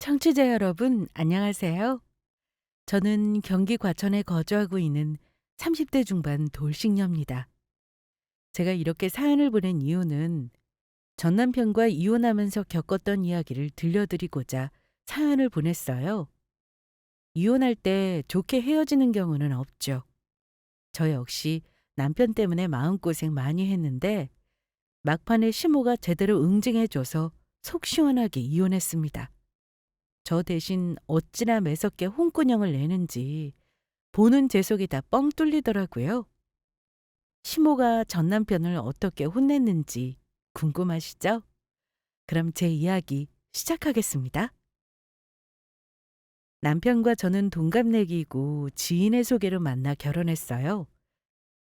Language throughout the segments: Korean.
청취자 여러분, 안녕하세요. 저는 경기 과천에 거주하고 있는 30대 중반 돌싱녀입니다. 제가 이렇게 사연을 보낸 이유는 전 남편과 이혼하면서 겪었던 이야기를 들려드리고자 사연을 보냈어요. 이혼할 때 좋게 헤어지는 경우는 없죠. 저 역시 남편 때문에 마음고생 많이 했는데 막판에 시모가 제대로 응징해줘서 속 시원하게 이혼했습니다. 저 대신 어찌나 매섭게 홍군형을 내는지 보는 제 속이 다 뻥 뚫리더라고요. 시모가 전 남편을 어떻게 혼냈는지 궁금하시죠? 그럼 제 이야기 시작하겠습니다. 남편과 저는 동갑내기이고 지인의 소개로 만나 결혼했어요.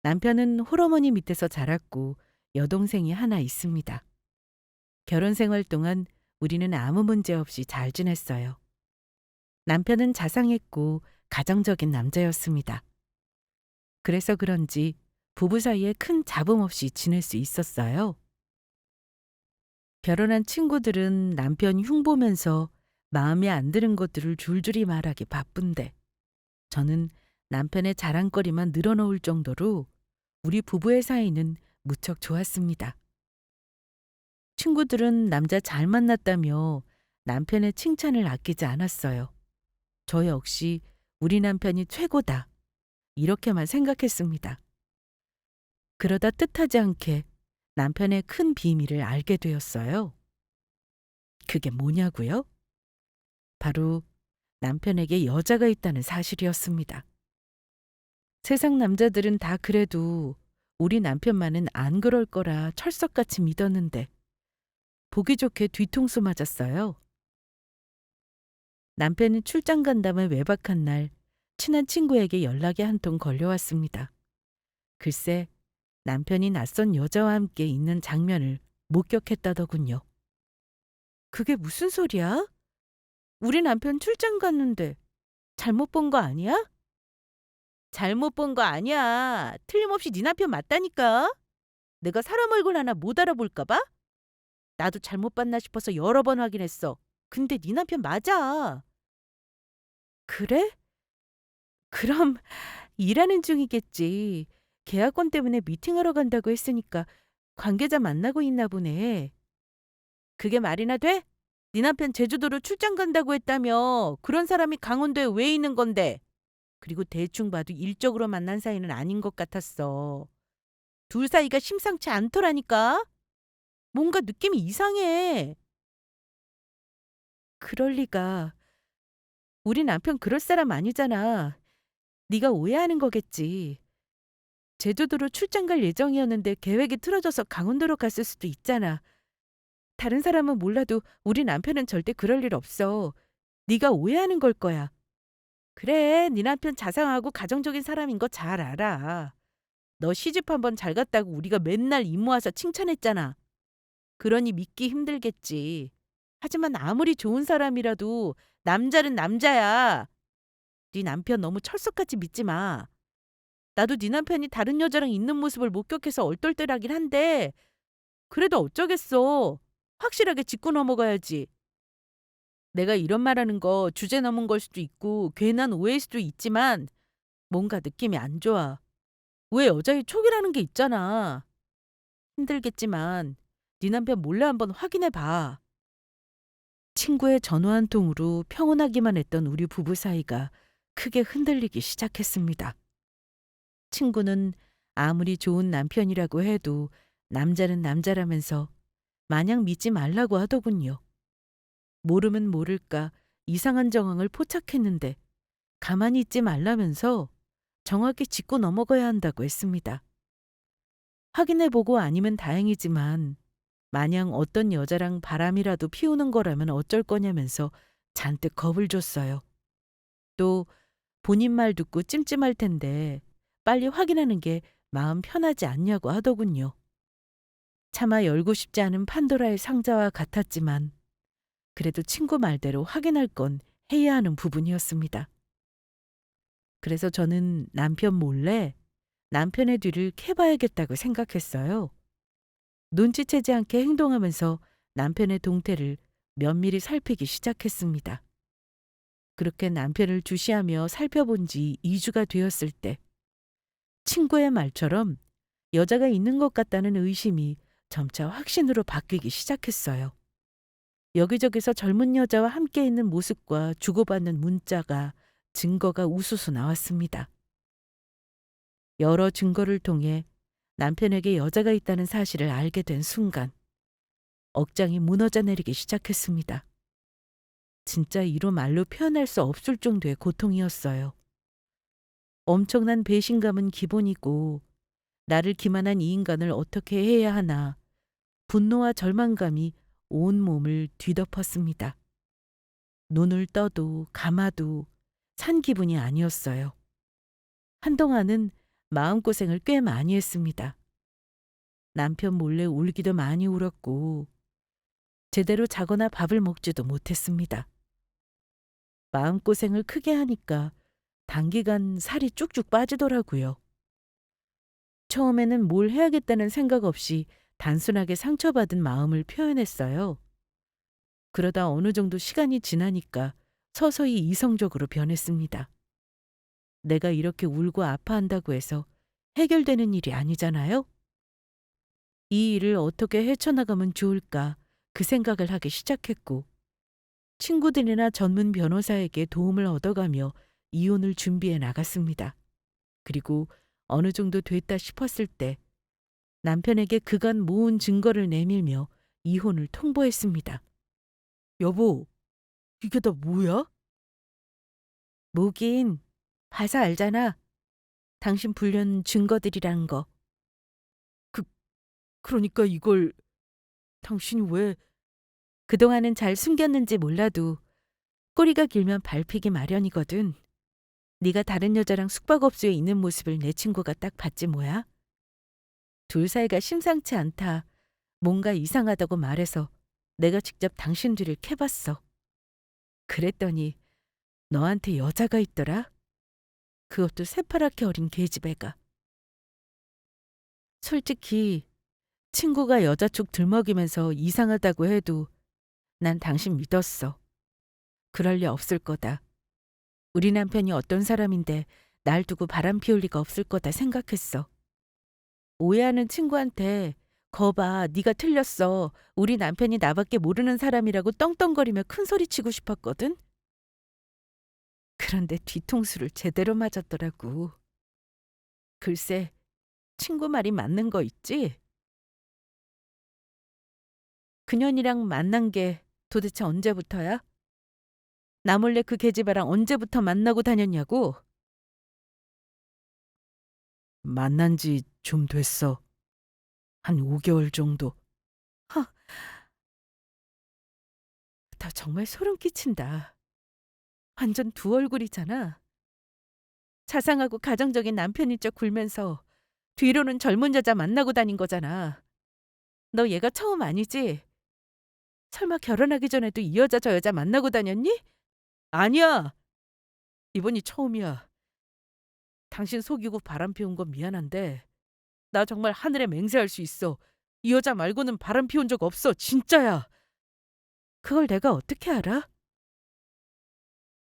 남편은 홀어머니 밑에서 자랐고 여동생이 하나 있습니다. 결혼 생활 동안 우리는 아무 문제 없이 잘 지냈어요. 남편은 자상했고 가정적인 남자였습니다. 그래서 그런지 부부 사이에 큰 잡음 없이 지낼 수 있었어요. 결혼한 친구들은 남편 흉보면서 마음에 안 드는 것들을 줄줄이 말하기 바쁜데 저는 남편의 자랑거리만 늘어놓을 정도로 우리 부부의 사이는 무척 좋았습니다. 친구들은 남자 잘 만났다며 남편의 칭찬을 아끼지 않았어요. 저 역시 우리 남편이 최고다. 이렇게만 생각했습니다. 그러다 뜻하지 않게 남편의 큰 비밀을 알게 되었어요. 그게 뭐냐고요? 바로 남편에게 여자가 있다는 사실이었습니다. 세상 남자들은 다 그래도 우리 남편만은 안 그럴 거라 철석같이 믿었는데 보기 좋게 뒤통수 맞았어요. 남편이 출장 간다며 외박한 날 친한 친구에게 연락이 한 통 걸려왔습니다. 글쎄 남편이 낯선 여자와 함께 있는 장면을 목격했다더군요. 그게 무슨 소리야? 우리 남편 출장 갔는데 잘못 본 거 아니야? 잘못 본 거 아니야. 틀림없이 네 남편 맞다니까. 내가 사람 얼굴 하나 못 알아볼까 봐? 나도 잘못 봤나 싶어서 여러 번 확인했어. 근데 네 남편 맞아. 그래? 그럼 일하는 중이겠지. 계약권 때문에 미팅하러 간다고 했으니까 관계자 만나고 있나 보네. 그게 말이나 돼? 네 남편 제주도로 출장 간다고 했다며. 그런 사람이 강원도에 왜 있는 건데? 그리고 대충 봐도 일적으로 만난 사이는 아닌 것 같았어. 둘 사이가 심상치 않더라니까? 뭔가 느낌이 이상해. 그럴 리가. 우리 남편 그럴 사람 아니잖아. 네가 오해하는 거겠지. 제주도로 출장 갈 예정이었는데 계획이 틀어져서 강원도로 갔을 수도 있잖아. 다른 사람은 몰라도 우리 남편은 절대 그럴 일 없어. 네가 오해하는 걸 거야. 그래, 네 남편 자상하고 가정적인 사람인 거 잘 알아. 너 시집 한번 잘 갔다고 우리가 맨날 입 모아서 칭찬했잖아. 그러니 믿기 힘들겠지. 하지만 아무리 좋은 사람이라도 남자는 남자야. 네 남편 너무 철석같이 믿지 마. 나도 네 남편이 다른 여자랑 있는 모습을 목격해서 얼떨떨하긴 한데 그래도 어쩌겠어. 확실하게 짚고 넘어가야지. 내가 이런 말하는 거 주제 넘은 걸 수도 있고 괜한 오해일 수도 있지만 뭔가 느낌이 안 좋아. 왜 여자의 촉이라는 게 있잖아. 힘들겠지만 네 남편 몰래 한번 확인해 봐. 친구의 전화 한 통으로 평온하기만 했던 우리 부부 사이가 크게 흔들리기 시작했습니다. 친구는 아무리 좋은 남편이라고 해도 남자는 남자라면서 마냥 믿지 말라고 하더군요. 모르면 모를까 이상한 정황을 포착했는데 가만히 있지 말라면서 정확히 짚고 넘어가야 한다고 했습니다. 확인해보고 아니면 다행이지만 마냥 어떤 여자랑 바람이라도 피우는 거라면 어쩔 거냐면서 잔뜩 겁을 줬어요. 또 본인 말 듣고 찜찜할 텐데 빨리 확인하는 게 마음 편하지 않냐고 하더군요. 차마 열고 싶지 않은 판도라의 상자와 같았지만 그래도 친구 말대로 확인할 건 해야 하는 부분이었습니다. 그래서 저는 남편 몰래 남편의 뒤를 캐봐야겠다고 생각했어요. 눈치채지 않게 행동하면서 남편의 동태를 면밀히 살피기 시작했습니다. 그렇게 남편을 주시하며 살펴본 지 2주가 되었을 때 친구의 말처럼 여자가 있는 것 같다는 의심이 점차 확신으로 바뀌기 시작했어요. 여기저기서 젊은 여자와 함께 있는 모습과 주고받는 문자가 증거가 우수수 나왔습니다. 여러 증거를 통해 남편에게 여자가 있다는 사실을 알게 된 순간 억장이 무너져 내리기 시작했습니다. 진짜 이로 말로 표현할 수 없을 정도의 고통이었어요. 엄청난 배신감은 기본이고 나를 기만한 이 인간을 어떻게 해야 하나 분노와 절망감이 온몸을 뒤덮었습니다. 눈을 떠도 감아도 산 기분이 아니었어요. 한동안은 마음고생을 꽤 많이 했습니다. 남편 몰래 울기도 많이 울었고 제대로 자거나 밥을 먹지도 못했습니다. 마음고생을 크게 하니까 단기간 살이 쭉쭉 빠지더라고요. 처음에는 뭘 해야겠다는 생각 없이 단순하게 상처받은 마음을 표현했어요. 그러다 어느 정도 시간이 지나니까 서서히 이성적으로 변했습니다. 내가 이렇게 울고 아파한다고 해서 해결되는 일이 아니잖아요? 이 일을 어떻게 헤쳐나가면 좋을까 그 생각을 하기 시작했고, 친구들이나 전문 변호사에게 도움을 얻어가며 이혼을 준비해 나갔습니다. 그리고 어느 정도 됐다 싶었을 때 남편에게 그간 모은 증거를 내밀며 이혼을 통보했습니다. 여보, 이게 다 뭐야? 뭐긴, 봐서 알잖아. 당신 불륜 증거들이라는 거. 그, 그러니까 이걸 당신이 왜? 그동안은 잘 숨겼는지 몰라도 꼬리가 길면 밟히기 마련이거든. 네가 다른 여자랑 숙박업소에 있는 모습을 내 친구가 딱 봤지 뭐야? 둘 사이가 심상치 않다. 뭔가 이상하다고 말해서 내가 직접 당신 뒤를 캐봤어. 그랬더니 너한테 여자가 있더라? 그것도 새파랗게 어린 계집애가. 솔직히 친구가 여자 쪽 들먹이면서 이상하다고 해도 난 당신 믿었어. 그럴 리 없을 거다. 우리 남편이 어떤 사람인데 날 두고 바람 피울 리가 없을 거다 생각했어. 오해하는 친구한테 거봐 네가 틀렸어. 우리 남편이 나밖에 모르는 사람이라고 떵떵거리며 큰소리치고 싶었거든. 그런데 뒤통수를 제대로 맞았더라고. 글쎄 친구 말이 맞는 거 있지? 그년이랑 만난 게 도대체 언제부터야? 나 몰래 그 계집애랑 언제부터 만나고 다녔냐고? 만난 지 좀 됐어. 한 5개월 정도. 허, 나 정말 소름 끼친다. 완전 두 얼굴이잖아. 자상하고 가정적인 남편인 척 굴면서 뒤로는 젊은 여자 만나고 다닌 거잖아. 너 얘가 처음 아니지? 설마 결혼하기 전에도 이 여자 저 여자 만나고 다녔니? 아니야. 이번이 처음이야. 당신 속이고 바람 피운 건 미안한데 나 정말 하늘에 맹세할 수 있어. 이 여자 말고는 바람 피운 적 없어. 진짜야. 그걸 내가 어떻게 알아?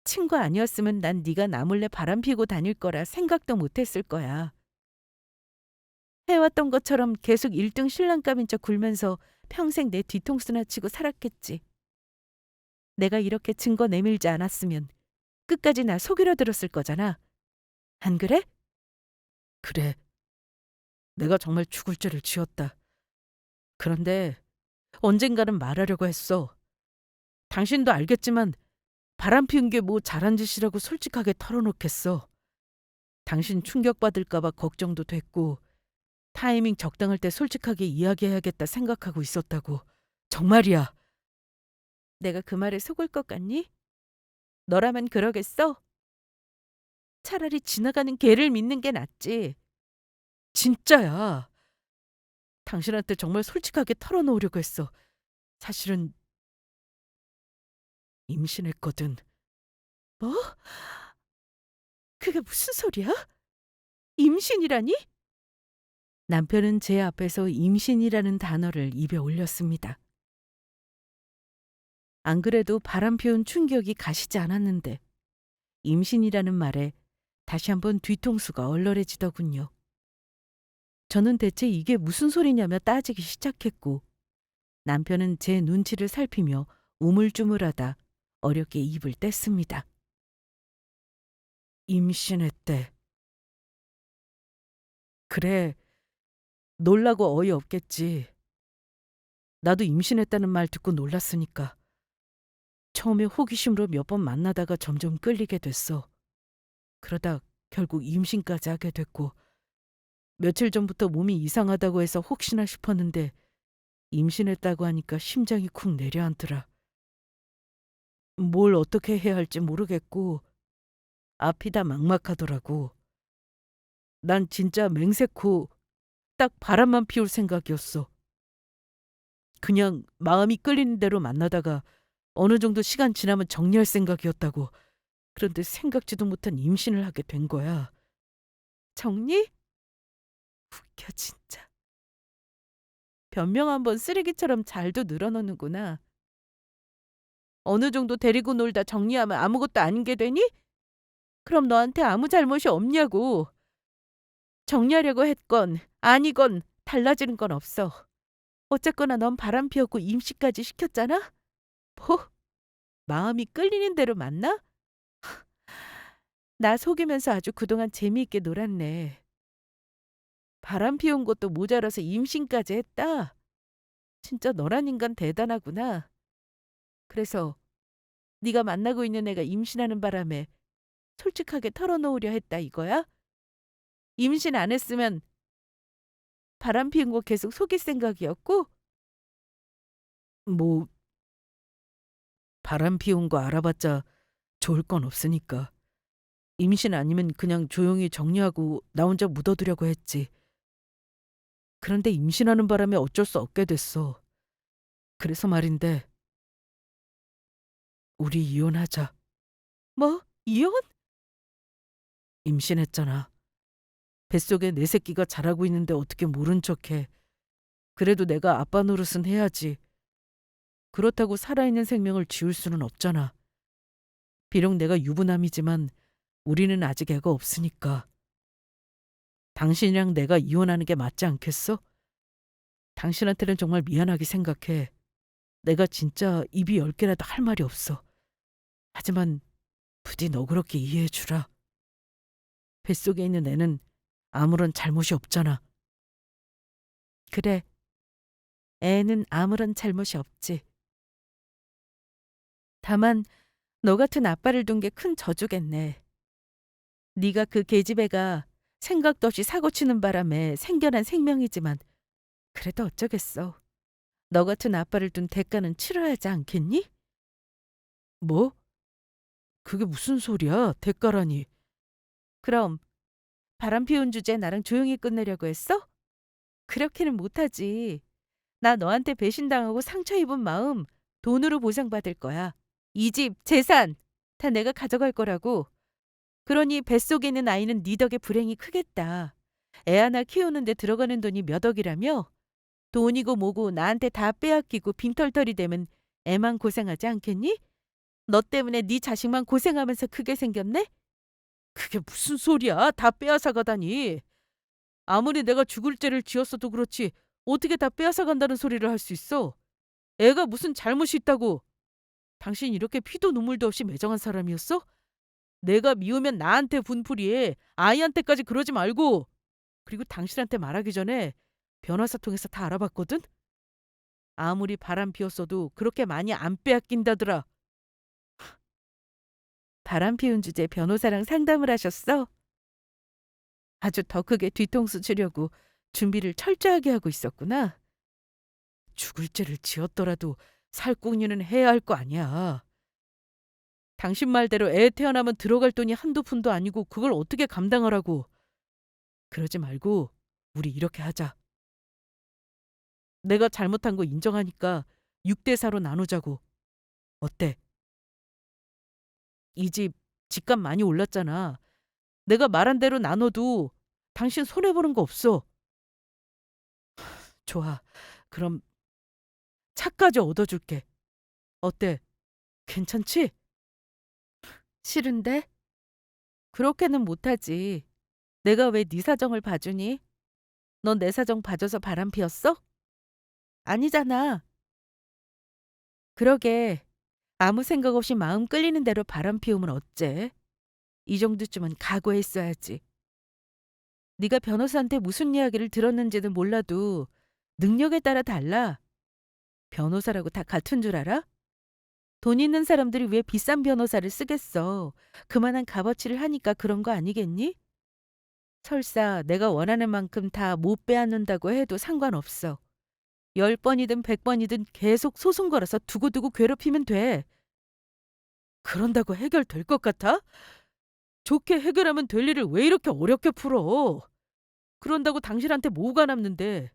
친구 아니었으면 난 네가 나 몰래 바람 피고 다닐 거라 생각도 못했을 거야. 해왔던 것처럼 계속 1등 신랑감인 척 굴면서 평생 내 뒤통수나 치고 살았겠지. 내가 이렇게 증거 내밀지 않았으면 끝까지 나 속이려 들었을 거잖아. 안 그래? 그래. 내가 정말 죽을 죄를 지었다. 그런데 언젠가는 말하려고 했어. 당신도 알겠지만 바람 피운 게 뭐 잘한 짓이라고 솔직하게 털어놓겠어. 당신 충격받을까 봐 걱정도 됐고 타이밍 적당할 때 솔직하게 이야기해야겠다 생각하고 있었다고. 정말이야. 내가 그 말에 속을 것 같니? 너라면 그러겠어? 차라리 지나가는 개를 믿는 게 낫지. 진짜야. 당신한테 정말 솔직하게 털어놓으려고 했어. 사실은 임신했거든. 뭐? 그게 무슨 소리야? 임신이라니? 남편은 제 앞에서 임신이라는 단어를 입에 올렸습니다. 안 그래도 바람 피운 충격이 가시지 않았는데 임신이라는 말에 다시 한번 뒤통수가 얼얼해지더군요. 저는 대체 이게 무슨 소리냐며 따지기 시작했고 남편은 제 눈치를 살피며 우물쭈물하다 어렵게 입을 뗐습니다. 임신했대. 그래, 놀라고 어이없겠지. 나도 임신했다는 말 듣고 놀랐으니까. 처음에 호기심으로 몇 번 만나다가 점점 끌리게 됐어. 그러다 결국 임신까지 하게 됐고 며칠 전부터 몸이 이상하다고 해서 혹시나 싶었는데 임신했다고 하니까 심장이 쿵 내려앉더라. 뭘 어떻게 해야 할지 모르겠고 앞이 다 막막하더라고. 난 진짜 맹세코 딱 바람만 피울 생각이었어. 그냥 마음이 끌리는 대로 만나다가 어느 정도 시간 지나면 정리할 생각이었다고. 그런데 생각지도 못한 임신을 하게 된 거야. 정리? 웃겨 진짜. 변명 한번 쓰레기처럼 잘도 늘어놓는구나. 어느 정도 데리고 놀다 정리하면 아무것도 아닌 게 되니? 그럼 너한테 아무 잘못이 없냐고. 정리하려고 했건 아니건 달라지는 건 없어. 어쨌거나 넌 바람 피웠고 임시까지 시켰잖아? 뭐? 마음이 끌리는 대로 만나? 나 속이면서 아주 그동안 재미있게 놀았네. 바람 피운 것도 모자라서 임신까지 했다? 진짜 너란 인간 대단하구나. 그래서 네가 만나고 있는 애가 임신하는 바람에 솔직하게 털어놓으려 했다 이거야? 임신 안 했으면 바람 피운 거 계속 속일 생각이었고? 뭐 바람 피운 거 알아봤자 좋을 건 없으니까. 임신 아니면 그냥 조용히 정리하고 나 혼자 묻어두려고 했지. 그런데 임신하는 바람에 어쩔 수 없게 됐어. 그래서 말인데 우리 이혼하자. 뭐? 이혼? 임신했잖아. 뱃속에 내 새끼가 자라고 있는데 어떻게 모른 척해. 그래도 내가 아빠 노릇은 해야지. 그렇다고 살아있는 생명을 지울 수는 없잖아. 비록 내가 유부남이지만 우리는 아직 애가 없으니까. 당신이랑 내가 이혼하는 게 맞지 않겠어? 당신한테는 정말 미안하게 생각해. 내가 진짜 입이 10개라도 할 말이 없어. 하지만 부디 너그럽게 이해해 주라. 뱃속에 있는 애는 아무런 잘못이 없잖아. 그래, 애는 아무런 잘못이 없지. 다만 너 같은 아빠를 둔 게 큰 저주겠네. 네가 그 계집애가 생각도 없이 사고치는 바람에 생겨난 생명이지만 그래도 어쩌겠어. 너 같은 아빠를 둔 대가는 치러야 하지 않겠니? 뭐? 그게 무슨 소리야? 대가라니. 그럼 바람 피운 주제 나랑 조용히 끝내려고 했어? 그렇게는 못하지. 나 너한테 배신당하고 상처 입은 마음 돈으로 보상받을 거야. 이 집, 재산 다 내가 가져갈 거라고. 그러니 뱃속에 있는 아이는 네 덕에 불행이 크겠다. 애 하나 키우는데 들어가는 돈이 몇 억이라며? 돈이고 뭐고 나한테 다 빼앗기고 빈털털이 되면 애만 고생하지 않겠니? 너 때문에 네 자식만 고생하면서 크게 생겼네? 그게 무슨 소리야? 다 빼앗아 가다니. 아무리 내가 죽을 죄를 지었어도 그렇지 어떻게 다 빼앗아 간다는 소리를 할 수 있어? 애가 무슨 잘못이 있다고. 당신 이렇게 피도 눈물도 없이 매정한 사람이었어? 내가 미우면 나한테 분풀이해. 아이한테까지 그러지 말고. 그리고 당신한테 말하기 전에 변호사 통해서 다 알아봤거든? 아무리 바람 피웠어도 그렇게 많이 안 빼앗긴다더라. 바람 피운 주제 변호사랑 상담을 하셨어? 아주 더 크게 뒤통수 치려고 준비를 철저하게 하고 있었구나. 죽을 죄를 지었더라도 살궁리는 해야 할 거 아니야. 당신 말대로 애 태어나면 들어갈 돈이 한두 푼도 아니고 그걸 어떻게 감당하라고. 그러지 말고 우리 이렇게 하자. 내가 잘못한 거 인정하니까 6대 4로 나누자고. 어때? 이 집 집값 많이 올랐잖아. 내가 말한 대로 나눠도 당신 손해보는 거 없어. 좋아. 그럼 차까지 얻어줄게. 어때? 괜찮지? 싫은데? 그렇게는 못하지. 내가 왜 네 사정을 봐주니? 넌 내 사정 봐줘서 바람 피웠어? 아니잖아. 그러게. 아무 생각 없이 마음 끌리는 대로 바람 피우면 어째? 이 정도쯤은 각오했어야지. 네가 변호사한테 무슨 이야기를 들었는지는 몰라도 능력에 따라 달라. 변호사라고 다 같은 줄 알아? 돈 있는 사람들이 왜 비싼 변호사를 쓰겠어? 그만한 값어치를 하니까 그런 거 아니겠니? 설사 내가 원하는 만큼 다 못 빼앗는다고 해도 상관없어. 10번이든 100번이든 계속 소송 걸어서 두고두고 괴롭히면 돼. 그런다고 해결될 것 같아? 좋게 해결하면 될 일을 왜 이렇게 어렵게 풀어? 그런다고 당신한테 뭐가 남는데?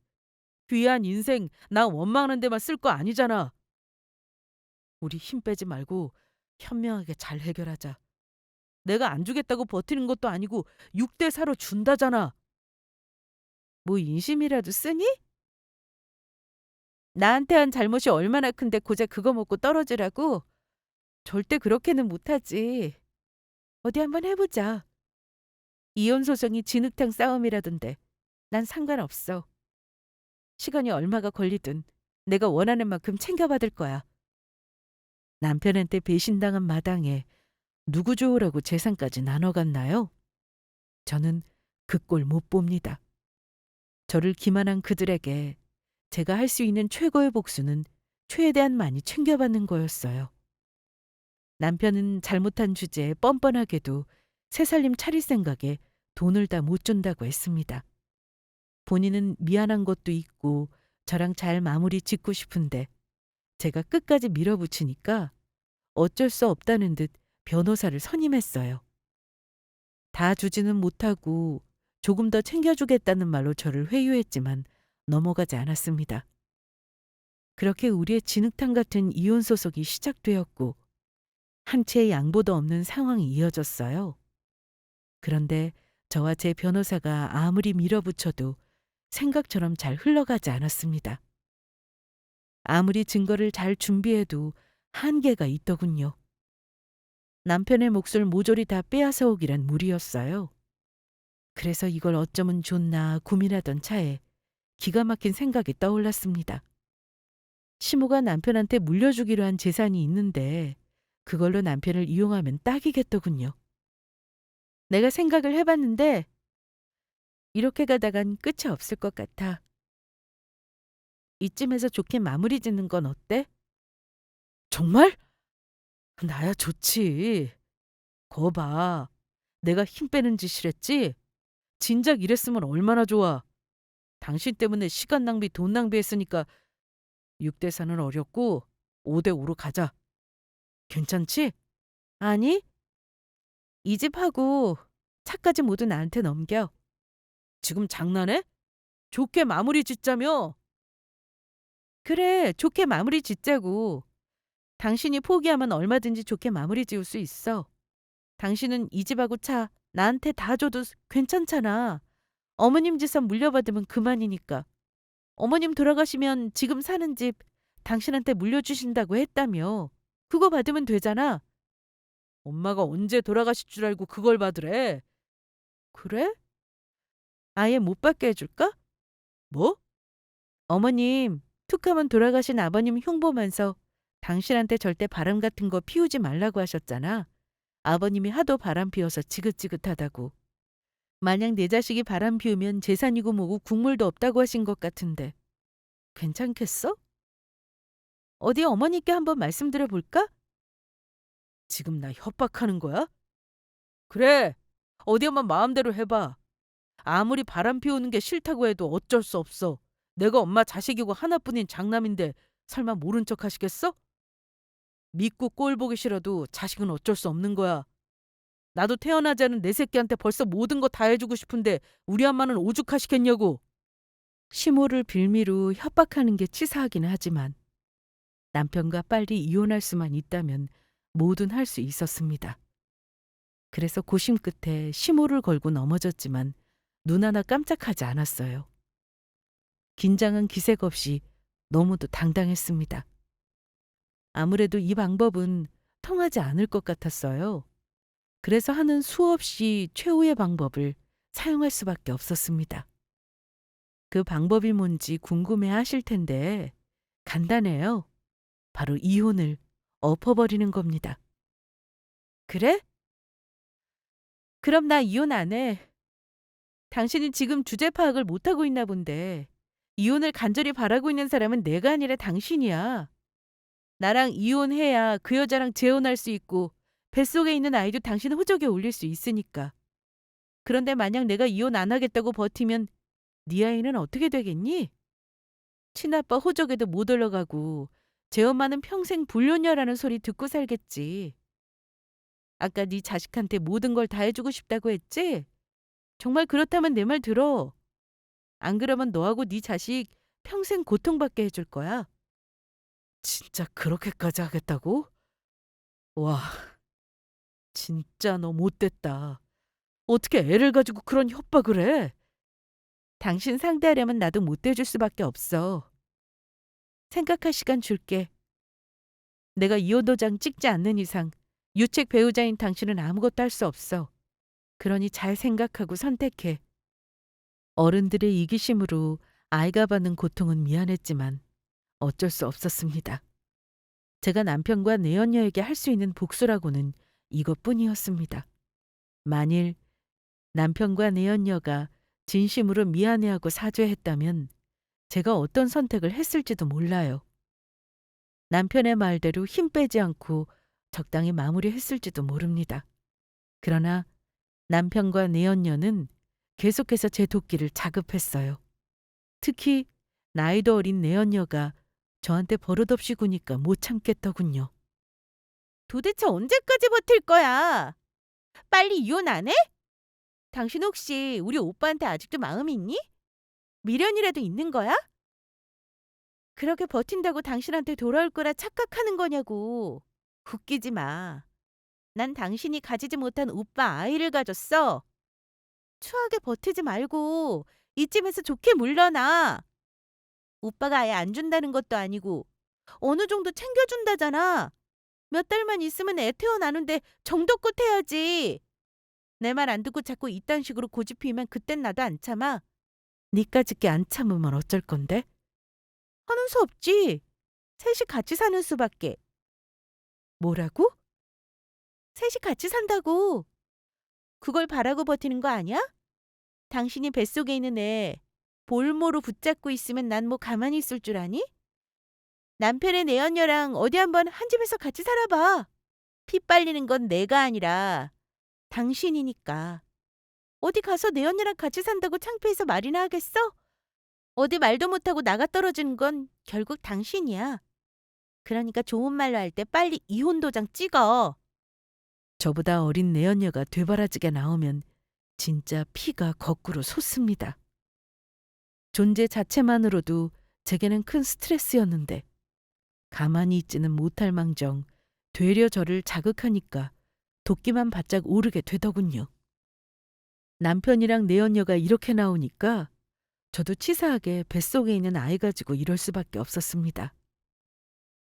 귀한 인생 나 원망하는 데만 쓸 거 아니잖아. 우리 힘 빼지 말고 현명하게 잘 해결하자. 내가 안 주겠다고 버티는 것도 아니고 6대 4로 준다잖아. 뭐 인심이라도 쓰니? 나한테 한 잘못이 얼마나 큰데 고작 그거 먹고 떨어지라고? 절대 그렇게는 못하지. 어디 한번 해보자. 이혼 소송이 진흙탕 싸움이라던데. 난 상관없어. 시간이 얼마가 걸리든 내가 원하는 만큼 챙겨받을 거야. 남편한테 배신당한 마당에 누구 좋으라고 재산까지 나눠갔나요? 저는 그 꼴 못 봅니다. 저를 기만한 그들에게 제가 할 수 있는 최고의 복수는 최대한 많이 챙겨받는 거였어요. 남편은 잘못한 주제에 뻔뻔하게도 새살림 차릴 생각에 돈을 다 못 준다고 했습니다. 본인은 미안한 것도 있고 저랑 잘 마무리 짓고 싶은데 제가 끝까지 밀어붙이니까 어쩔 수 없다는 듯 변호사를 선임했어요. 다 주지는 못하고 조금 더 챙겨주겠다는 말로 저를 회유했지만 넘어가지 않았습니다. 그렇게 우리의 진흙탕 같은 이혼 소송이 시작되었고 한 채의 양보도 없는 상황이 이어졌어요. 그런데 저와 제 변호사가 아무리 밀어붙여도 생각처럼 잘 흘러가지 않았습니다. 아무리 증거를 잘 준비해도 한계가 있더군요. 남편의 몫을 모조리 다 빼앗아 오기란 무리였어요. 그래서 이걸 어쩌면 좋나 고민하던 차에 기가 막힌 생각이 떠올랐습니다. 시모가 남편한테 물려주기로 한 재산이 있는데 그걸로 남편을 이용하면 딱이겠더군요. 내가 생각을 해봤는데 이렇게 가다간 끝이 없을 것 같아. 이쯤에서 좋게 마무리 짓는 건 어때? 정말? 나야 좋지. 거 봐. 내가 힘 빼는 짓이랬지? 진작 이랬으면 얼마나 좋아. 당신 때문에 시간 낭비, 돈 낭비했으니까 6대 4는 어렵고 5대 5로 가자. 괜찮지? 아니, 이 집 하고 차까지 모두 나한테 넘겨. 지금 장난해? 좋게 마무리 짓자며? 그래, 좋게 마무리 짓자고. 당신이 포기하면 얼마든지 좋게 마무리 지을 수 있어. 당신은 이 집하고 차 나한테 다 줘도 괜찮잖아. 어머님 재산 물려받으면 그만이니까. 어머님 돌아가시면 지금 사는 집 당신한테 물려주신다고 했다며. 그거 받으면 되잖아. 엄마가 언제 돌아가실 줄 알고 그걸 받으래. 그래? 아예 못 받게 해줄까? 뭐? 어머님, 툭하면 돌아가신 아버님 흉보면서 당신한테 절대 바람 같은 거 피우지 말라고 하셨잖아. 아버님이 하도 바람 피워서 지긋지긋하다고. 만약 내 자식이 바람 피우면 재산이고 뭐고 국물도 없다고 하신 것 같은데. 괜찮겠어? 어디 어머니께 한번 말씀드려 볼까? 지금 나 협박하는 거야? 그래. 어디 한번 마음대로 해봐. 아무리 바람 피우는 게 싫다고 해도 어쩔 수 없어. 내가 엄마 자식이고 하나뿐인 장남인데 설마 모른 척 하시겠어? 믿고 꼴 보기 싫어도 자식은 어쩔 수 없는 거야. 나도 태어나지 않은 내 새끼한테 벌써 모든 거 다 해주고 싶은데 우리 엄마는 오죽하시겠냐고. 시모를 빌미로 협박하는 게 치사하긴 하지만 남편과 빨리 이혼할 수만 있다면 뭐든 할 수 있었습니다. 그래서 고심 끝에 시모를 걸고 넘어졌지만 눈 하나 깜짝하지 않았어요. 긴장한 기색 없이 너무도 당당했습니다. 아무래도 이 방법은 통하지 않을 것 같았어요. 그래서 하는 수없이 최후의 방법을 사용할 수밖에 없었습니다. 그 방법이 뭔지 궁금해 하실 텐데 간단해요. 바로 이혼을 엎어버리는 겁니다. 그래? 그럼 나 이혼 안 해. 당신은 지금 주제 파악을 못하고 있나 본데 이혼을 간절히 바라고 있는 사람은 내가 아니라 당신이야. 나랑 이혼해야 그 여자랑 재혼할 수 있고 뱃속에 있는 아이도 당신 호적에 올릴 수 있으니까. 그런데 만약 내가 이혼 안 하겠다고 버티면 네 아이는 어떻게 되겠니? 친아빠 호적에도 못 올라가고 제 엄마는 평생 불효녀라는 소리 듣고 살겠지. 아까 네 자식한테 모든 걸 다 해주고 싶다고 했지? 정말 그렇다면 내 말 들어. 안 그러면 너하고 네 자식 평생 고통받게 해줄 거야. 진짜 그렇게까지 하겠다고? 와, 진짜 너 못됐다. 어떻게 애를 가지고 그런 협박을 해? 당신 상대하려면 나도 못 돼줄 수밖에 없어. 생각할 시간 줄게. 내가 이혼 도장 찍지 않는 이상 유책 배우자인 당신은 아무것도 할 수 없어. 그러니 잘 생각하고 선택해. 어른들의 이기심으로 아이가 받는 고통은 미안했지만 어쩔 수 없었습니다. 제가 남편과 내연녀에게 할 수 있는 복수라고는 이것뿐이었습니다. 만일 남편과 내연녀가 진심으로 미안해하고 사죄했다면 제가 어떤 선택을 했을지도 몰라요. 남편의 말대로 힘 빼지 않고 적당히 마무리했을지도 모릅니다. 그러나 남편과 내연녀는 계속해서 제 도끼를 자극했어요. 특히 나이도 어린 내연녀가 저한테 버릇없이 구니까 못 참겠더군요. 도대체 언제까지 버틸 거야? 빨리 이혼 안 해? 당신 혹시 우리 오빠한테 아직도 마음이 있니? 미련이라도 있는 거야? 그렇게 버틴다고 당신한테 돌아올 거라 착각하는 거냐고. 웃기지 마. 난 당신이 가지지 못한 오빠 아이를 가졌어. 추하게 버티지 말고 이쯤에서 좋게 물러나. 오빠가 아예 안 준다는 것도 아니고 어느 정도 챙겨준다잖아. 몇 달만 있으면 애 태어나는데 정도껏 해야지. 내 말 안 듣고 자꾸 이딴 식으로 고집 피우면 그땐 나도 안 참아. 니까짓게 안 참으면 어쩔 건데? 하는 수 없지. 셋이 같이 사는 수밖에. 뭐라고? 셋이 같이 산다고. 그걸 바라고 버티는 거 아니야? 당신이 뱃속에 있는 애 볼모로 붙잡고 있으면 난 뭐 가만히 있을 줄 아니? 남편의 내연녀랑 어디 한번 한 집에서 같이 살아봐. 피 빨리는 건 내가 아니라 당신이니까. 어디 가서 내연녀랑 같이 산다고 창피해서 말이나 하겠어? 어디 말도 못하고 나가 떨어지는 건 결국 당신이야. 그러니까 좋은 말로 할 때 빨리 이혼 도장 찍어. 저보다 어린 내연녀가 되바라지게 나오면 진짜 피가 거꾸로 솟습니다. 존재 자체만으로도 제게는 큰 스트레스였는데 가만히 있지는 못할 망정 되려 저를 자극하니까 도끼만 바짝 오르게 되더군요. 남편이랑 내연녀가 이렇게 나오니까 저도 치사하게 뱃속에 있는 아이 가지고 이럴 수밖에 없었습니다.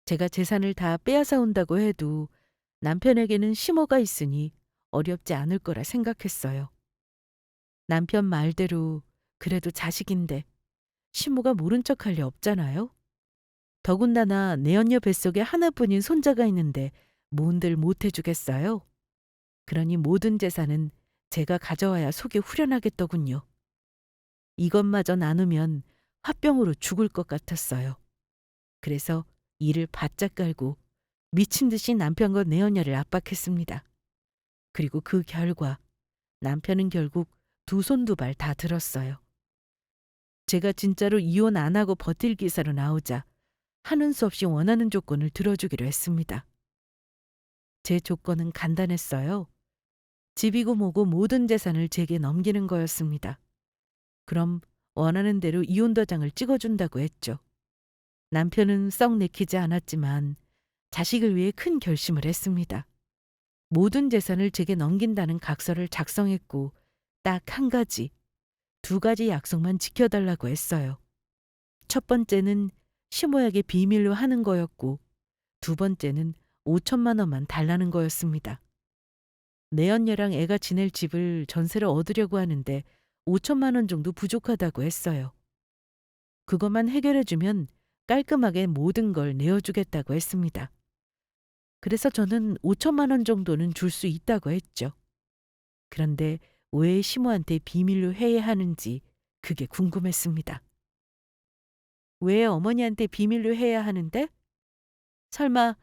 제가 재산을 다 빼앗아 온다고 해도 남편에게는 시모가 있으니 어렵지 않을 거라 생각했어요. 남편 말대로 그래도 자식인데 시모가 모른 척할 리 없잖아요. 더군다나 내연녀 뱃속에 하나뿐인 손자가 있는데 뭔들 못해주겠어요. 그러니 모든 재산은 제가 가져와야 속이 후련하겠더군요. 이것마저 나누면 화병으로 죽을 것 같았어요. 그래서 이를 바짝 깔고 미친 듯이 남편과 내연녀를 압박했습니다. 그리고 그 결과 남편은 결국 두 손 두 발 다 들었어요. 제가 진짜로 이혼 안 하고 버틸 기사로 나오자 하는 수 없이 원하는 조건을 들어주기로 했습니다. 제 조건은 간단했어요. 집이고 뭐고 모든 재산을 제게 넘기는 거였습니다. 그럼 원하는 대로 이혼 도장을 찍어준다고 했죠. 남편은 썩 내키지 않았지만 자식을 위해 큰 결심을 했습니다. 모든 재산을 제게 넘긴다는 각서를 작성했고 딱 한 가지, 두 가지 약속만 지켜달라고 했어요. 첫 번째는 시모에게 비밀로 하는 거였고 두 번째는 5천만 원만 달라는 거였습니다. 내 언니랑 애가 지낼 집을 전세를 얻으려고 하는데 5천만 원 정도 부족하다고 했어요. 그것만 해결해 주면 깔끔하게 모든 걸 내어주겠다고 했습니다. 그래서 저는 5천만 원 정도는 줄 수 있다고 했죠. 그런데 왜 시모한테 비밀로 해야 하는지 그게 궁금했습니다. 왜 어머니한테 비밀로 해야 하는데? 설마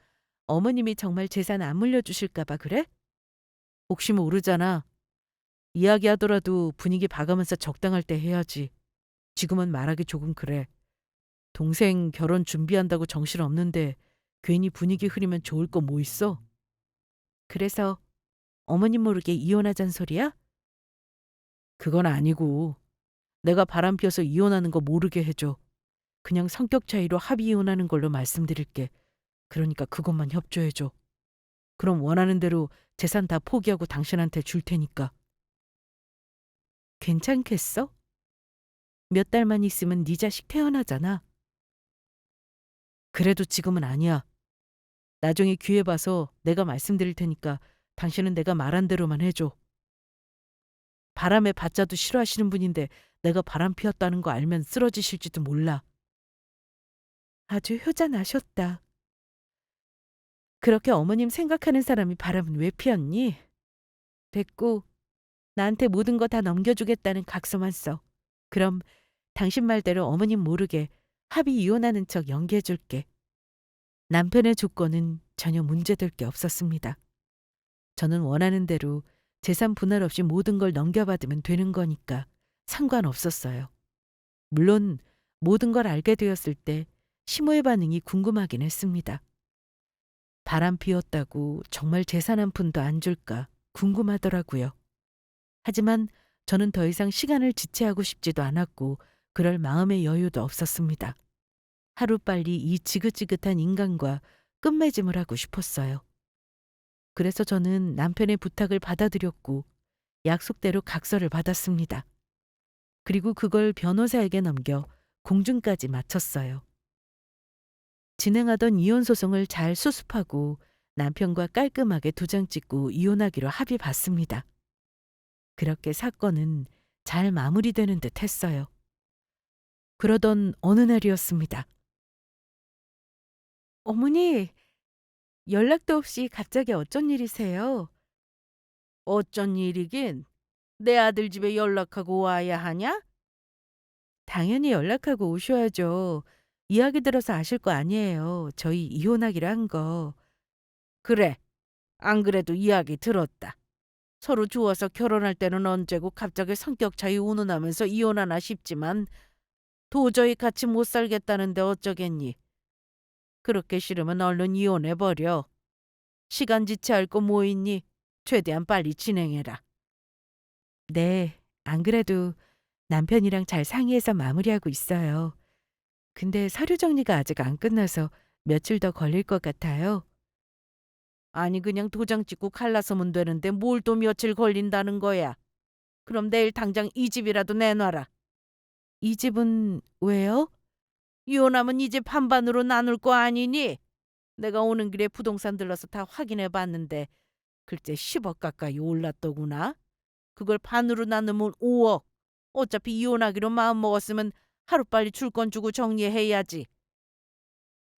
어머님이 정말 재산 안 물려주실까 봐 그래? 혹시 모르잖아. 이야기하더라도 분위기 봐가면서 적당할 때 해야지. 지금은 말하기 조금 그래. 동생 결혼 준비한다고 정신없는데 괜히 분위기 흐리면 좋을 거 뭐 있어? 그래서 어머님 모르게 이혼하잔 소리야? 그건 아니고 내가 바람 피워서 이혼하는 거 모르게 해줘. 그냥 성격 차이로 합의 이혼하는 걸로 말씀드릴게. 그러니까 그것만 협조해줘. 그럼 원하는 대로 재산 다 포기하고 당신한테 줄 테니까. 괜찮겠어? 몇 달만 있으면 네 자식 태어나잖아. 그래도 지금은 아니야. 나중에 기회 봐서 내가 말씀드릴 테니까 당신은 내가 말한 대로만 해줘. 바람에 받자도 싫어하시는 분인데 내가 바람 피웠다는 거 알면 쓰러지실지도 몰라. 아주 효자나셨다. 그렇게 어머님 생각하는 사람이 바람은 왜 피웠니? 됐고 나한테 모든 거 다 넘겨주겠다는 각서만 써. 그럼 당신 말대로 어머님 모르게 합의 이혼하는 척 연기해줄게. 남편의 조건은 전혀 문제될 게 없었습니다. 저는 원하는 대로 재산 분할 없이 모든 걸 넘겨받으면 되는 거니까 상관없었어요. 물론 모든 걸 알게 되었을 때 시모의 반응이 궁금하긴 했습니다. 바람 피웠다고 정말 재산 한 푼도 안 줄까 궁금하더라고요. 하지만 저는 더 이상 시간을 지체하고 싶지도 않았고 그럴 마음의 여유도 없었습니다. 하루빨리 이 지긋지긋한 인간과 끝맺음을 하고 싶었어요. 그래서 저는 남편의 부탁을 받아들였고 약속대로 각서를 받았습니다. 그리고 그걸 변호사에게 넘겨 공증까지 마쳤어요. 진행하던 이혼 소송을 잘 수습하고 남편과 깔끔하게 도장 찍고 이혼하기로 합의 봤습니다. 그렇게 사건은 잘 마무리되는 듯 했어요. 그러던 어느 날이었습니다. 어머니, 연락도 없이 갑자기 어쩐 일이세요? 어쩐 일이긴? 내 아들 집에 연락하고 와야 하냐? 당연히 연락하고 오셔야죠. 이야기 들어서 아실 거 아니에요. 저희 이혼하기로 한 거. 그래, 안 그래도 이야기 들었다. 서로 좋아서 결혼할 때는 언제고 갑자기 성격 차이 운운하면서 이혼하나 싶지만 도저히 같이 못 살겠다는데 어쩌겠니? 그렇게 싫으면 얼른 이혼해버려. 시간 지체할 거 뭐 있니? 최대한 빨리 진행해라. 네, 안 그래도 남편이랑 잘 상의해서 마무리하고 있어요. 근데 서류 정리가 아직 안 끝나서 며칠 더 걸릴 것 같아요. 아니 그냥 도장 찍고 갈라서면 되는데 뭘 또 며칠 걸린다는 거야. 그럼 내일 당장 이 집이라도 내놔라. 이 집은 왜요? 이혼하면 이 집 반반으로 나눌 거 아니니? 내가 오는 길에 부동산 들러서 다 확인해 봤는데 글쎄 10억 가까이 올랐더구나. 그걸 반으로 나누면 5억. 어차피 이혼하기로 마음먹었으면 하루빨리 줄 건 주고 정리해야지.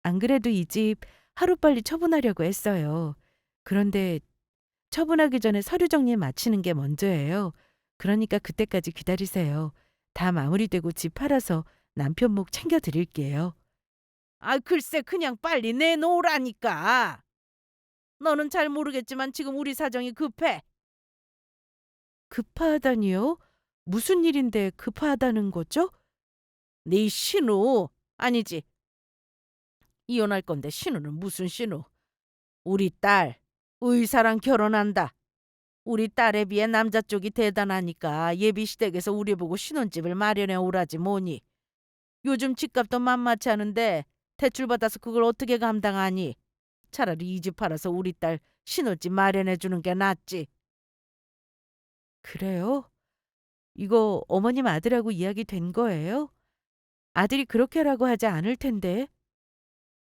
안 그래도 이 집 하루빨리 처분하려고 했어요. 그런데 처분하기 전에 서류 정리 마치는 게 먼저예요. 그러니까 그때까지 기다리세요. 다 마무리되고 집 팔아서 남편 목 챙겨드릴게요. 아, 글쎄 그냥 빨리 내놓으라니까. 너는 잘 모르겠지만 지금 우리 사정이 급해. 급하다니요? 무슨 일인데 급하다는 거죠? 네 신우. 아니지. 이혼할 건데 신우는 무슨 신우. 우리 딸 의사랑 결혼한다. 우리 딸에 비해 남자 쪽이 대단하니까 예비시댁에서 우리 보고 신혼집을 마련해 오라지 뭐니. 요즘 집값도 만만치 않은데 대출받아서 그걸 어떻게 감당하니. 차라리 이 집 팔아서 우리 딸 신혼집 마련해 주는 게 낫지. 그래요? 이거 어머님 아들하고 이야기 된 거예요? 아들이 그렇게라고 하지 않을 텐데.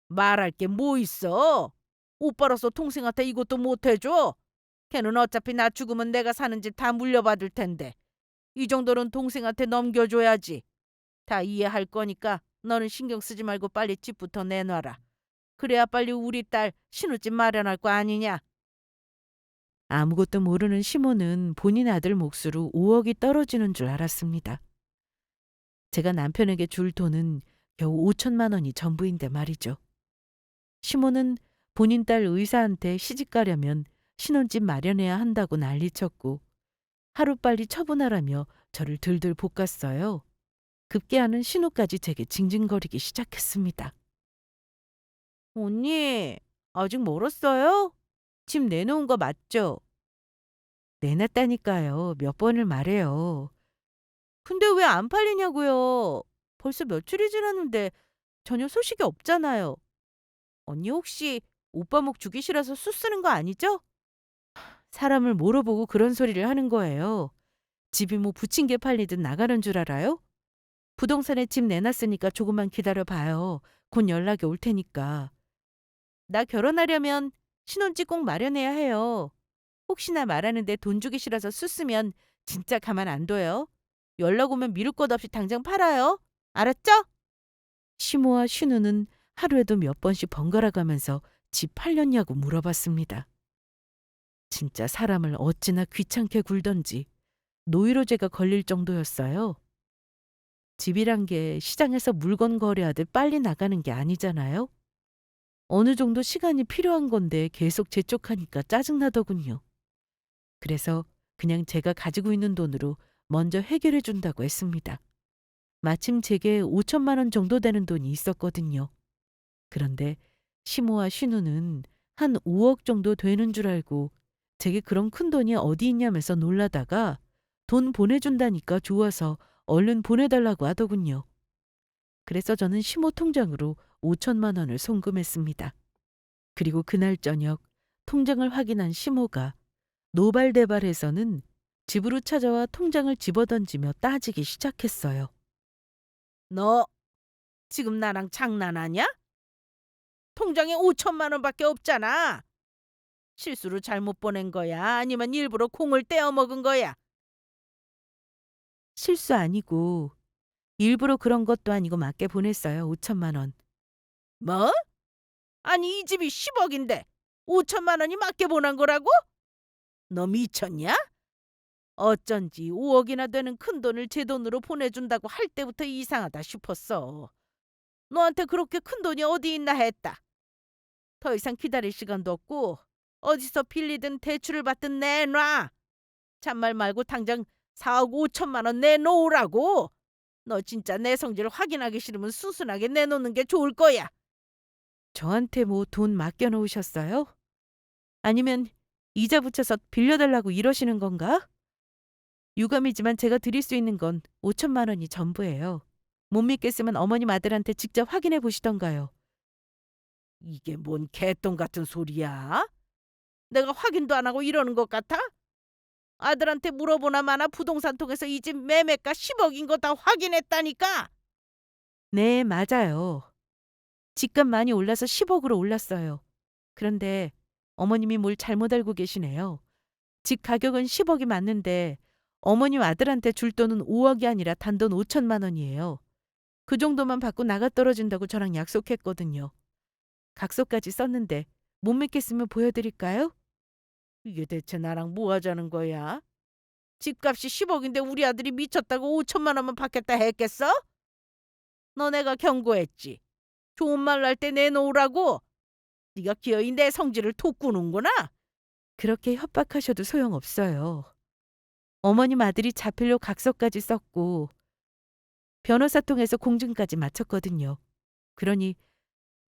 말할 게 뭐 있어? 오빠로서 동생한테 이것도 못 해줘? 걔는 어차피 나 죽으면 내가 사는 집 다 물려받을 텐데. 이 정도는 동생한테 넘겨줘야지. 다 이해할 거니까 너는 신경 쓰지 말고 빨리 집부터 내놔라. 그래야 빨리 우리 딸 신우집 마련할 거 아니냐? 아무것도 모르는 시모는 본인 아들 몫으로 5억이 떨어지는 줄 알았습니다. 제가 남편에게 줄 돈은 겨우 5천만 원이 전부인데 말이죠. 시모는 본인 딸 의사한테 시집 가려면 신혼집 마련해야 한다고 난리쳤고 하루빨리 처분하라며 저를 들들 볶았어요. 급기야는 신우까지 제게 징징거리기 시작했습니다. 언니, 아직 멀었어요? 집 내놓은 거 맞죠? 내놨다니까요. 몇 번을 말해요. 근데 왜 안 팔리냐고요? 벌써 며칠이 지났는데 전혀 소식이 없잖아요. 언니 혹시 오빠 목 주기 싫어서 수 쓰는 거 아니죠? 사람을 물어보고 그런 소리를 하는 거예요. 집이 뭐 부친 게 팔리든 나가는 줄 알아요? 부동산에 집 내놨으니까 조금만 기다려 봐요. 곧 연락이 올 테니까. 나 결혼하려면 신혼집 꼭 마련해야 해요. 혹시나 말하는데 돈 주기 싫어서 수 쓰면 진짜 가만 안 둬요. 연락 오면 미룰 것 없이 당장 팔아요. 알았죠? 시모와 신우는 하루에도 몇 번씩 번갈아 가면서 집 팔렸냐고 물어봤습니다. 진짜 사람을 어찌나 귀찮게 굴던지 노이로제가 걸릴 정도였어요. 집이란 게 시장에서 물건 거래하듯 빨리 나가는 게 아니잖아요. 어느 정도 시간이 필요한 건데 계속 재촉하니까 짜증나더군요. 그래서 그냥 제가 가지고 있는 돈으로 먼저 해결해 준다고 했습니다. 마침 제게 5천만 원 정도 되는 돈이 있었거든요. 그런데 시모와 신우는 한 5억 정도 되는 줄 알고 제게 그런 큰 돈이 어디 있냐면서 놀라다가 돈 보내준다니까 좋아서 얼른 보내달라고 하더군요. 그래서 저는 시모 통장으로 5천만 원을 송금했습니다. 그리고 그날 저녁 통장을 확인한 시모가 노발대발해서는 집으로 찾아와 통장을 집어던지며 따지기 시작했어요. 너 지금 나랑 장난하냐? 통장에 5천만 원밖에 없잖아. 실수로 잘못 보낸 거야? 아니면 일부러 콩을 떼어 먹은 거야? 실수 아니고 일부러 그런 것도 아니고 맞게 보냈어요. 5천만 원. 뭐? 아니 이 집이 10억인데 5천만 원이 맞게 보낸 거라고? 너 미쳤냐? 어쩐지 5억이나 되는 큰돈을 제 돈으로 보내준다고 할 때부터 이상하다 싶었어. 너한테 그렇게 큰 돈이 어디 있나 했다. 더 이상 기다릴 시간도 없고 어디서 빌리든 대출을 받든 내놔. 잔말 말고 당장 4억 5천만 원 내놓으라고. 너 진짜 내 성질 확인하기 싫으면 순순하게 내놓는 게 좋을 거야. 저한테 뭐 돈 맡겨놓으셨어요? 아니면 이자 붙여서 빌려달라고 이러시는 건가? 유감이지만 제가 드릴 수 있는 건 5천만 원이 전부예요. 못 믿겠으면 어머님 아들한테 직접 확인해 보시던가요. 이게 뭔 개똥 같은 소리야? 내가 확인도 안 하고 이러는 것 같아? 아들한테 물어보나 마나 부동산 통해서 이 집 매매가 10억인 거 다 확인했다니까. 네, 맞아요. 집값 많이 올라서 10억으로 올랐어요. 그런데 어머님이 뭘 잘못 알고 계시네요. 집 가격은 10억이 맞는데 어머님 아들한테 줄 돈은 5억이 아니라 단돈 5천만 원이에요. 그 정도만 받고 나가 떨어진다고 저랑 약속했거든요. 각서까지 썼는데 못 믿겠으면 보여드릴까요? 이게 대체 나랑 뭐 하자는 거야? 집값이 10억인데 우리 아들이 미쳤다고 5천만 원만 받겠다 했겠어? 너네가 경고했지. 좋은 말 날 때 내놓으라고. 네가 기어이 내 성질을 돋구는구나. 그렇게 협박하셔도 소용없어요. 어머님 아들이 자필로 각서까지 썼고 변호사 통해서 공증까지 마쳤거든요. 그러니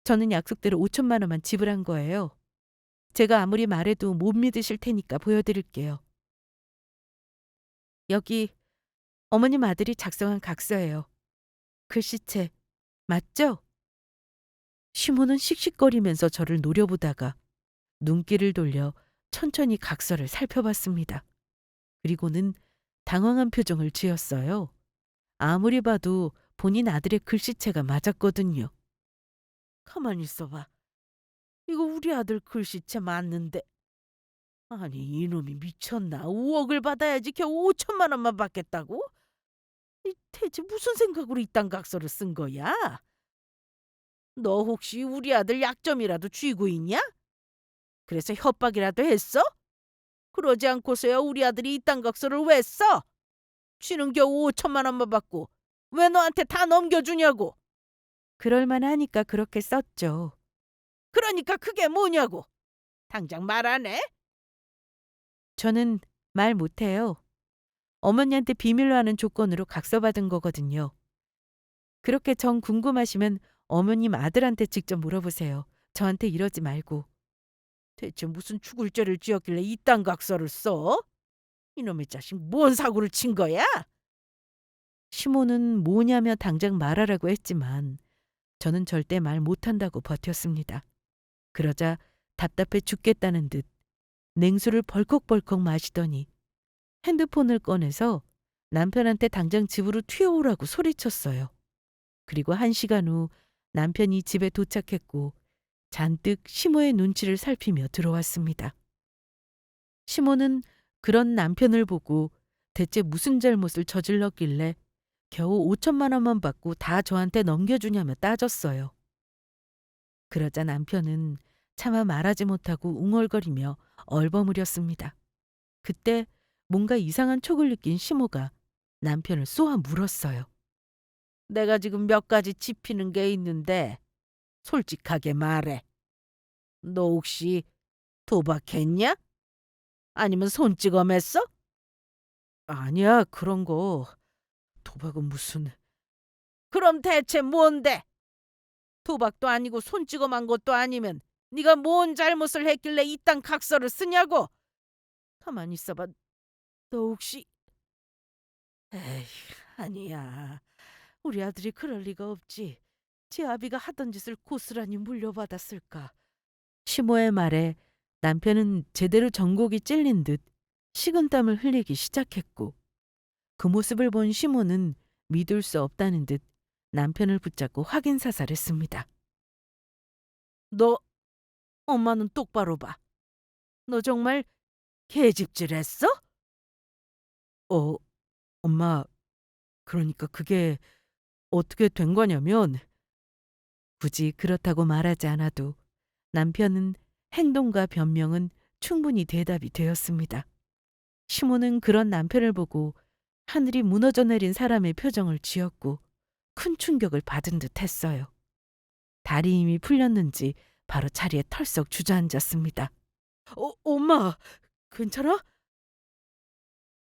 저는 약속대로 5천만 원만 지불한 거예요. 제가 아무리 말해도 못 믿으실 테니까 보여드릴게요. 여기 어머님 아들이 작성한 각서예요. 글씨체 맞죠? 시모는 씩씩거리면서 저를 노려보다가 눈길을 돌려 천천히 각서를 살펴봤습니다. 그리고는 당황한 표정을 지었어요. 아무리 봐도 본인 아들의 글씨체가 맞았거든요. 가만히 있어봐. 이거 우리 아들 글씨체 맞는데. 아니 이놈이 미쳤나? 5억을 받아야지 겨우 5천만 원만 받겠다고? 이 대체 무슨 생각으로 이딴 각서를 쓴 거야? 너 혹시 우리 아들 약점이라도 쥐고 있냐? 그래서 협박이라도 했어? 그러지 않고서야 우리 아들이 이딴 각서를 왜 써? 쥐는 겨우 5천만 원만 받고 왜 너한테 다 넘겨주냐고? 그럴 만하니까 그렇게 썼죠. 그러니까 그게 뭐냐고? 당장 말 안 해? 저는 말 못해요. 어머니한테 비밀로 하는 조건으로 각서받은 거거든요. 그렇게 정 궁금하시면 어머님 아들한테 직접 물어보세요. 저한테 이러지 말고. 대체 무슨 죽을 죄를 지었길래 이딴 각서를 써? 이놈의 자식 뭔 사고를 친 거야? 시모는 뭐냐며 당장 말하라고 했지만 저는 절대 말 못한다고 버텼습니다. 그러자 답답해 죽겠다는 듯 냉수를 벌컥벌컥 마시더니 핸드폰을 꺼내서 남편한테 당장 집으로 튀어오라고 소리쳤어요. 그리고 1시간 후 남편이 집에 도착했고 잔뜩 시모의 눈치를 살피며 들어왔습니다. 시모는 그런 남편을 보고 대체 무슨 잘못을 저질렀길래 겨우 5천만 원만 받고 다 저한테 넘겨주냐며 따졌어요. 그러자 남편은 차마 말하지 못하고 웅얼거리며 얼버무렸습니다. 그때 뭔가 이상한 촉을 느낀 시모가 남편을 쏘아 물었어요. 내가 지금 몇 가지 짚히는 게 있는데 솔직하게 말해. 너 혹시 도박했냐? 아니면 손찌검했어? 아니야, 그런 거. 도박은 무슨. 그럼 대체 뭔데? 도박도 아니고 손찌검한 것도 아니면 네가 뭔 잘못을 했길래 이딴 각서를 쓰냐고? 가만히 있어봐. 너 혹시. 에이, 아니야. 우리 아들이 그럴 리가 없지. 제 아비가 하던 짓을 고스란히 물려받았을까. 시모의 말에 남편은 제대로 전곡이 찔린 듯 식은땀을 흘리기 시작했고 그 모습을 본 시모는 믿을 수 없다는 듯 남편을 붙잡고 확인 사살했습니다. 너 엄마는 똑바로 봐. 너 정말 계집질했어? 어, 엄마, 그러니까 그게 어떻게 된 거냐면 굳이 그렇다고 말하지 않아도 남편은 행동과 변명은 충분히 대답이 되었습니다. 시모는 그런 남편을 보고 하늘이 무너져 내린 사람의 표정을 지었고 큰 충격을 받은 듯 했어요. 다리 힘이 풀렸는지 바로 자리에 털썩 주저앉았습니다. 엄마, 괜찮아?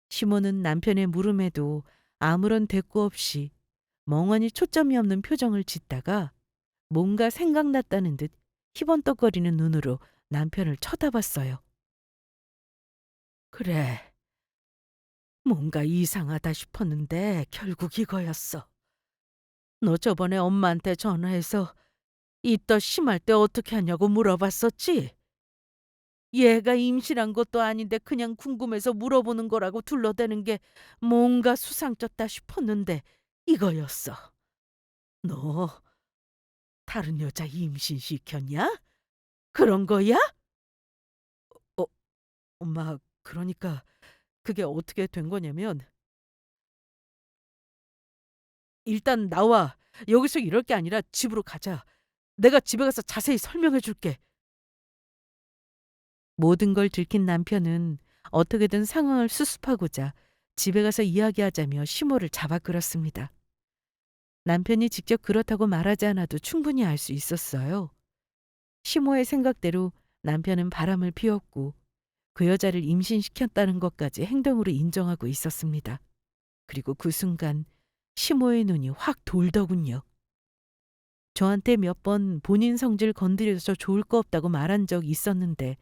시모는 남편의 물음에도 아무런 대꾸 없이 멍하니 초점이 없는 표정을 짓다가 뭔가 생각났다는 듯 희번떡거리는 눈으로 남편을 쳐다봤어요. 그래, 뭔가 이상하다 싶었는데 결국 이거였어. 너 저번에 엄마한테 전화해서 이떠 심할 때 어떻게 하냐고 물어봤었지? 얘가 임신한 것도 아닌데 그냥 궁금해서 물어보는 거라고 둘러대는 게 뭔가 수상쩍다 싶었는데 이거였어. 너 다른 여자 임신시켰냐? 그런 거야? 어, 엄마, 그러니까 그게 어떻게 된 거냐면 일단 나와. 여기서 이럴 게 아니라 집으로 가자. 내가 집에 가서 자세히 설명해 줄게. 모든 걸 들킨 남편은 어떻게든 상황을 수습하고자 집에 가서 이야기하자며 시모를 잡아 끌었습니다. 남편이 직접 그렇다고 말하지 않아도 충분히 알 수 있었어요. 시모의 생각대로 남편은 바람을 피웠고 그 여자를 임신시켰다는 것까지 행동으로 인정하고 있었습니다. 그리고 그 순간 시모의 눈이 확 돌더군요. 저한테 몇 번 본인 성질 건드려서 좋을 거 없다고 말한 적 있었는데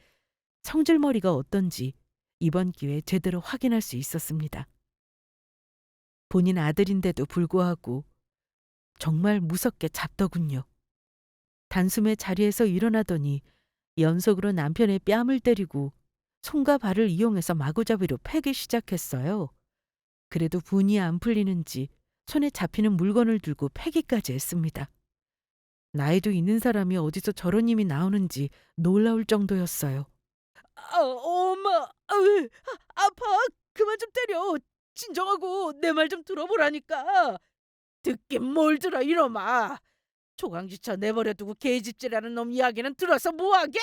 성질머리가 어떤지 이번 기회에 제대로 확인할 수 있었습니다. 본인 아들인데도 불구하고 정말 무섭게 잡더군요. 단숨에 자리에서 일어나더니 연속으로 남편의 뺨을 때리고 손과 발을 이용해서 마구잡이로 패기 시작했어요. 그래도 분이 안 풀리는지 손에 잡히는 물건을 들고 패기까지 했습니다. 나이도 있는 사람이 어디서 저런 힘이 나오는지 놀라울 정도였어요. 엄마, 왜 아파? 그만 좀 때려. 진정하고 내 말 좀 들어보라니까. 듣긴 뭘 들어 이놈아. 초강지처 내버려두고 개집질하는 놈 이야기는 들어서 뭐하게?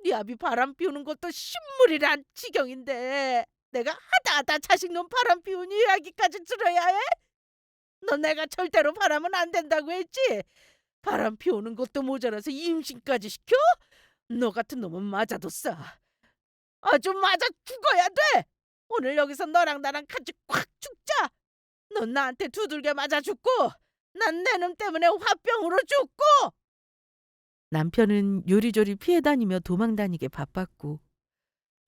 네 아비 바람 피우는 것도 신물이란 지경인데 내가 하다 자식놈 바람 피운 이야기까지 들어야 해? 너 내가 절대로 바람은 안 된다고 했지? 바람 피우는 것도 모자라서 임신까지 시켜? 너 같은 놈은 맞아도 싸. 아주 맞아 죽어야 돼. 오늘 여기서 너랑 나랑 같이 콱 죽자. 넌 나한테 두들겨 맞아 죽고 난 내 놈 때문에 화병으로 죽고. 남편은 요리조리 피해 다니며 도망 다니게 바빴고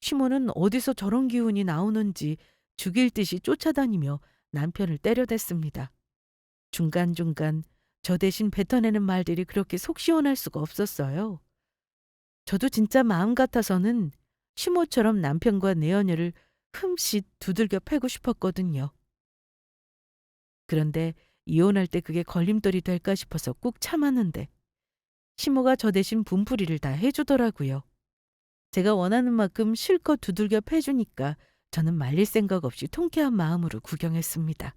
시모는 어디서 저런 기운이 나오는지 죽일 듯이 쫓아다니며 남편을 때려댔습니다. 중간중간 저 대신 뱉어내는 말들이 그렇게 속 시원할 수가 없었어요. 저도 진짜 마음 같아서는 시모처럼 남편과 내연녀를 흠칫 두들겨 패고 싶었거든요. 그런데 이혼할 때 그게 걸림돌이 될까 싶어서 꾹 참았는데 시모가 저 대신 분풀이를 다 해주더라고요. 제가 원하는 만큼 실컷 두들겨 패주니까 저는 말릴 생각 없이 통쾌한 마음으로 구경했습니다.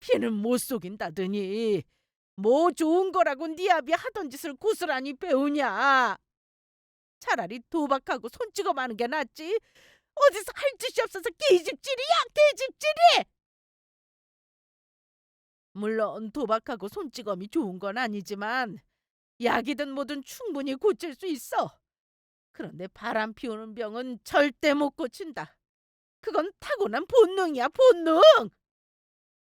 피는 못 속인다더니 뭐 좋은 거라고 네 아비 하던 짓을 고스란히 배우냐. 차라리 도박하고 손찌검 하는 게 낫지. 어디서 할 짓이 없어서 계집질이야 계집질이. 물론 도박하고 손찌검이 좋은 건 아니지만 약이든 뭐든 충분히 고칠 수 있어. 그런데 바람 피우는 병은 절대 못 고친다. 그건 타고난 본능이야 본능.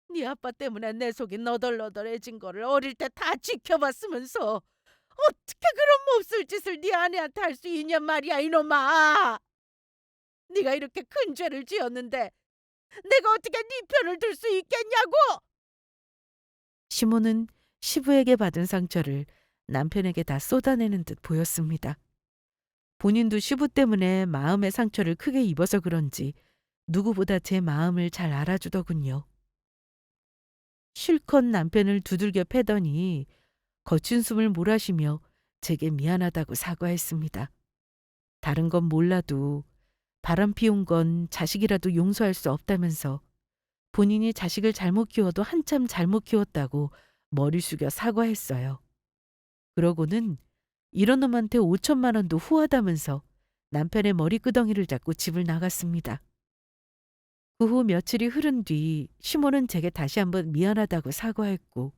네 아빠 때문에 내 속이 너덜너덜해진 거를 어릴 때 다 지켜봤으면서 어떻게 그런 몹쓸 짓을 네 아내한테 할 수 있냔 말이야 이놈아. 네가 이렇게 큰 죄를 지었는데 내가 어떻게 네 편을 들 수 있겠냐고. 시모는 시부에게 받은 상처를 남편에게 다 쏟아내는 듯 보였습니다. 본인도 시부 때문에 마음의 상처를 크게 입어서 그런지 누구보다 제 마음을 잘 알아주더군요. 실컷 남편을 두들겨 패더니 거친 숨을 몰아쉬며 제게 미안하다고 사과했습니다. 다른 건 몰라도 바람 피운 건 자식이라도 용서할 수 없다면서 본인이 자식을 잘못 키워도 한참 잘못 키웠다고 머리 숙여 사과했어요. 그러고는 이런 놈한테 5천만 원도 후하다면서 남편의 머리끄덩이를 잡고 집을 나갔습니다. 그 후 며칠이 흐른 뒤 시모는 제게 다시 한번 미안하다고 사과했고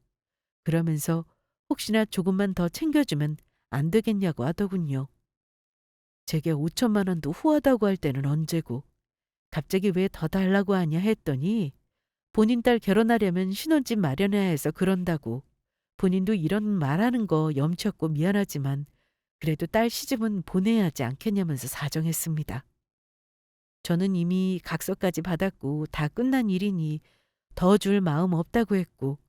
그러면서 혹시나 조금만 더 챙겨주면 안 되겠냐고 하더군요. 제게 5천만 원도 후하다고 할 때는 언제고 갑자기 왜 더 달라고 하냐 했더니 본인 딸 결혼하려면 신혼집 마련해야 해서 그런다고 본인도 이런 말하는 거 염치 없고 미안하지만 그래도 딸 시집은 보내야 하지 않겠냐면서 사정했습니다. 저는 이미 각서까지 받았고 다 끝난 일이니 더 줄 마음 없다고 했고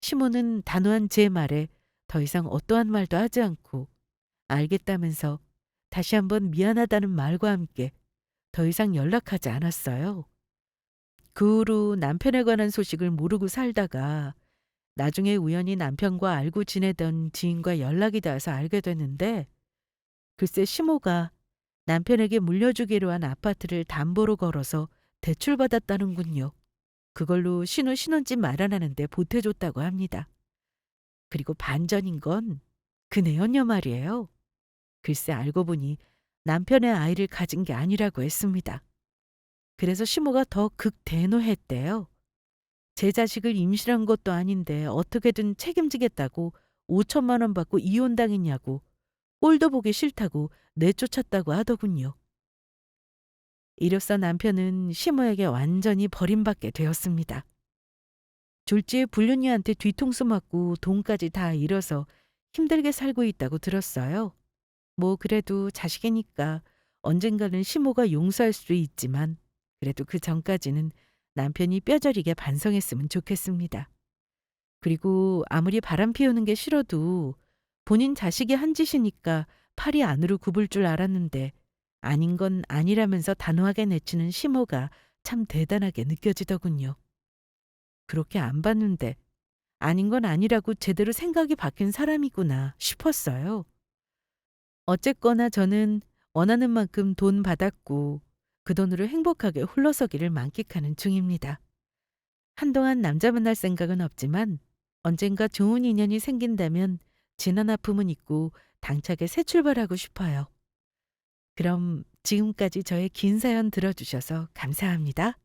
시모는 단호한 제 말에 더 이상 어떠한 말도 하지 않고 알겠다면서 다시 한번 미안하다는 말과 함께 더 이상 연락하지 않았어요. 그 후로 남편에 관한 소식을 모르고 살다가 나중에 우연히 남편과 알고 지내던 지인과 연락이 닿아서 알게 됐는데 글쎄 시모가 남편에게 물려주기로 한 아파트를 담보로 걸어서 대출받았다는군요. 그걸로 신우 신혼집 마련하는데 보태줬다고 합니다. 그리고 반전인 건 그 내연녀 말이에요. 글쎄 알고 보니 남편의 아이를 가진 게 아니라고 했습니다. 그래서 시모가 더 극대노했대요. 제 자식을 임신한 것도 아닌데 어떻게든 책임지겠다고 5천만 원 받고 이혼당했냐고 꼴도 보기 싫다고 내쫓았다고 하더군요. 이로써 남편은 시모에게 완전히 버림받게 되었습니다. 졸지에 불륜녀한테 뒤통수 맞고 돈까지 다 잃어서 힘들게 살고 있다고 들었어요. 뭐 그래도 자식이니까 언젠가는 시모가 용서할 수도 있지만 그래도 그 전까지는 남편이 뼈저리게 반성했으면 좋겠습니다. 그리고 아무리 바람 피우는 게 싫어도 본인 자식이 한 짓이니까 팔이 안으로 굽을 줄 알았는데 아닌 건 아니라면서 단호하게 내치는 시모가 참 대단하게 느껴지더군요. 그렇게 안 봤는데 아닌 건 아니라고 제대로 생각이 바뀐 사람이구나 싶었어요. 어쨌거나 저는 원하는 만큼 돈 받았고 그 돈으로 행복하게 홀로서기를 만끽하는 중입니다. 한동안 남자 만날 생각은 없지만 언젠가 좋은 인연이 생긴다면 지난 아픔은 잊고 당차게 새 출발하고 싶어요. 그럼 지금까지 저의 긴 사연 들어주셔서 감사합니다.